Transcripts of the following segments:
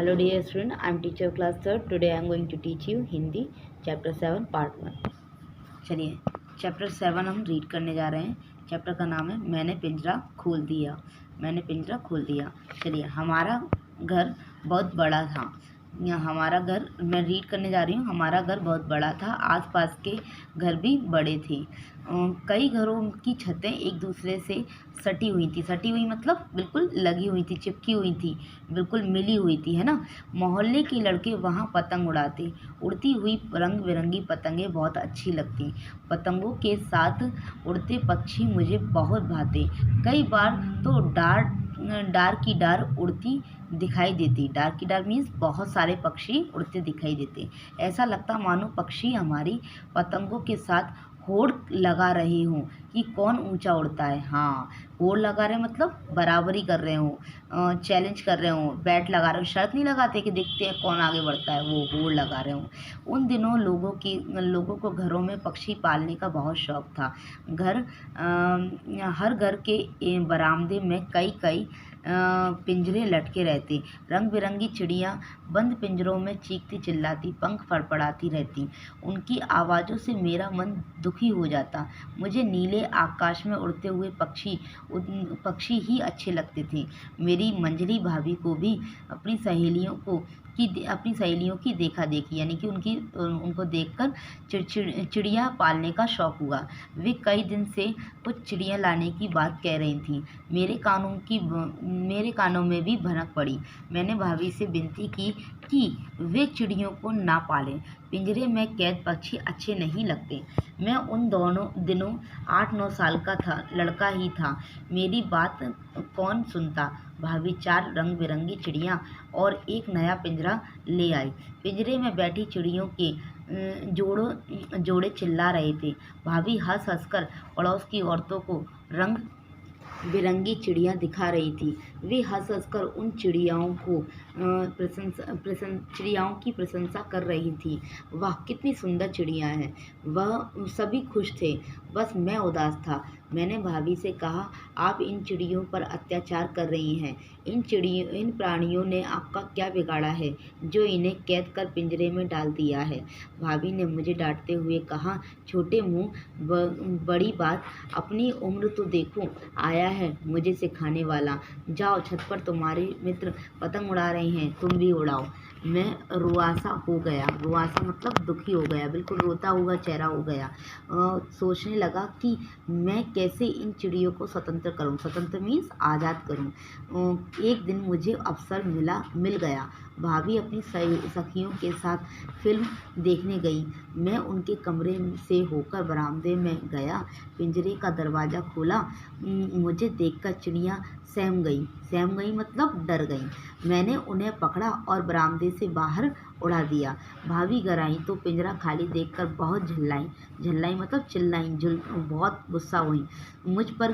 Hello dear student, I am teacher class 3rd. Today I am going to teach you Hindi chapter 7 part 1. चलिए chapter 7 हम read करने जा रहे हैं। Chapter का नाम है मैंने पिंजरा खोल दिया। मैंने पिंजरा खोल दिया। चलिए, हमारा घर बहुत बड़ा था। हमारा घर, मैं रीड करने जा रही हूँ। हमारा घर बहुत बड़ा था, आसपास के घर भी बड़े थे। कई घरों की छतें एक दूसरे से सटी हुई थी। सटी हुई मतलब बिल्कुल लगी हुई थी, चिपकी हुई थी, बिल्कुल मिली हुई थी, है ना। मोहल्ले के लड़के वहाँ पतंग उड़ाते। उड़ती हुई रंग बिरंगी पतंगें बहुत अच्छी लगती। पतंगों के साथ उड़ते पक्षी मुझे बहुत भाते। कई बार तो डार की डार उड़ती दिखाई देती। डार की डार मीन्स बहुत सारे पक्षी उड़ते दिखाई देते। ऐसा लगता मानो पक्षी हमारी पतंगों के साथ होड़ लगा रहे हों कि कौन ऊंचा उड़ता है। हाँ, होड़ लगा रहे मतलब बराबरी कर रहे हों, चैलेंज कर रहे हों, बैट लगा रहे हो, शर्त नहीं लगाते कि देखते हैं कौन आगे बढ़ता है, वो होड़ लगा रहे हों। उन दिनों लोगों को घरों में पक्षी पालने का बहुत शौक था। हर घर के बरामदे में कई पिंजरे लटके रहते। रंग बिरंगी चिड़ियाँ बंद पिंजरों में चीखती चिल्लाती, पंख फड़फड़ाती रहती। उनकी आवाज़ों से मेरा मन दुखी हो जाता। मुझे नीले आकाश में उड़ते हुए पक्षी ही अच्छे लगते थे। मेरी मंजली भाभी को भी अपनी सहेलियों की देखा देखी, यानी कि उनको देखकर चिड़िया पालने का शौक हुआ। वे कई दिन से कुछ चिड़िया लाने की बात कह रही थी। मेरे कानों में भी भनक पड़ी। मैंने भाभी से विनती की कि वे चिड़ियों को ना पालें। पिंजरे में कैद पक्षी अच्छे नहीं लगते। मैं उन दिनों 8-9 साल का लड़का ही था। मेरी बात कौन सुनता। भाभी 4 रंग बिरंगी चिड़िया और एक नया पिंजरा ले आई। पिंजरे में बैठी चिड़ियों के जोड़े चिल्ला रहे थे। भाभी हंस हंसकर पड़ोस की औरतों को रंग बिरंगी चिड़िया दिखा रही थी। वे हंस हंसकर उन चिड़ियाओं की प्रशंसा कर रही थी। वाह, कितनी सुंदर चिड़िया हैं। वह सभी खुश थे, बस मैं उदास था। मैंने भाभी से कहा, आप इन चिड़ियों पर अत्याचार कर रही हैं। इन प्राणियों ने आपका क्या बिगाड़ा है जो इन्हें कैद कर पिंजरे में डाल दिया है। भाभी ने मुझे डांटते हुए कहा, छोटे मुंह, बड़ी बात, अपनी उम्र तो देखो। आया है मुझे सिखाने वाला। जाओ, छत पर तुम्हारे मित्र पतंग उड़ा रहे हैं, तुम भी उड़ाओ। मैं रुआसा हो गया। रुआसा मतलब दुखी हो गया, बिल्कुल रोता हुआ चेहरा हो गया। सोचने लगा कि मैं कैसे इन चिड़ियों को स्वतंत्र करूं। स्वतंत्र मीन्स आज़ाद करूं। एक दिन मुझे अवसर मिल गया। भाभी अपनी सखियों के साथ फिल्म देखने गई। मैं उनके कमरे से होकर बरामदे में गया। पिंजरे का दरवाज़ा खोला। मुझे देखकर चिड़ियाँ सहम गई मतलब डर गई। मैंने उन्हें पकड़ा और बरामदे से बाहर उड़ा दिया। भाभी घर आई तो पिंजरा खाली देखकर बहुत झल्लाई मतलब चिल्लाई, बहुत गुस्सा हुई। मुझ पर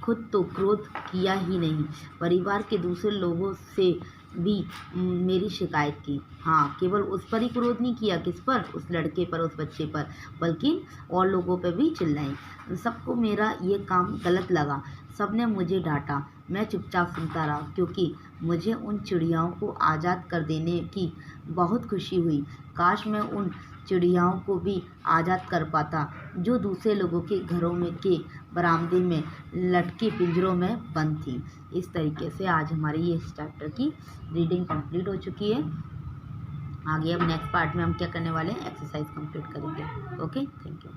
खुद तो क्रोध किया ही नहीं, परिवार के दूसरे लोगों से भी मेरी शिकायत की। हाँ, केवल उस पर ही क्रोध नहीं किया, किस पर, उस लड़के पर, उस बच्चे पर, बल्कि और लोगों पर भी चिल्लाई। सबको मेरा ये काम गलत लगा। सबने मुझे डांटा। मैं चुपचाप सुनता रहा, क्योंकि मुझे उन चिड़ियाओं को आज़ाद कर देने की बहुत खुशी हुई। काश मैं उन चिड़ियाओं को भी आज़ाद कर पाता जो दूसरे लोगों के घरों में के बरामदे में लटके पिंजरों में बंद थी। इस तरीके से आज हमारी ये इस चैप्टर की रीडिंग कंप्लीट हो चुकी है। आगे अब नेक्स्ट पार्ट में हम क्या करने वाले हैं, एक्सरसाइज कंप्लीट करेंगे। Okay, thank you.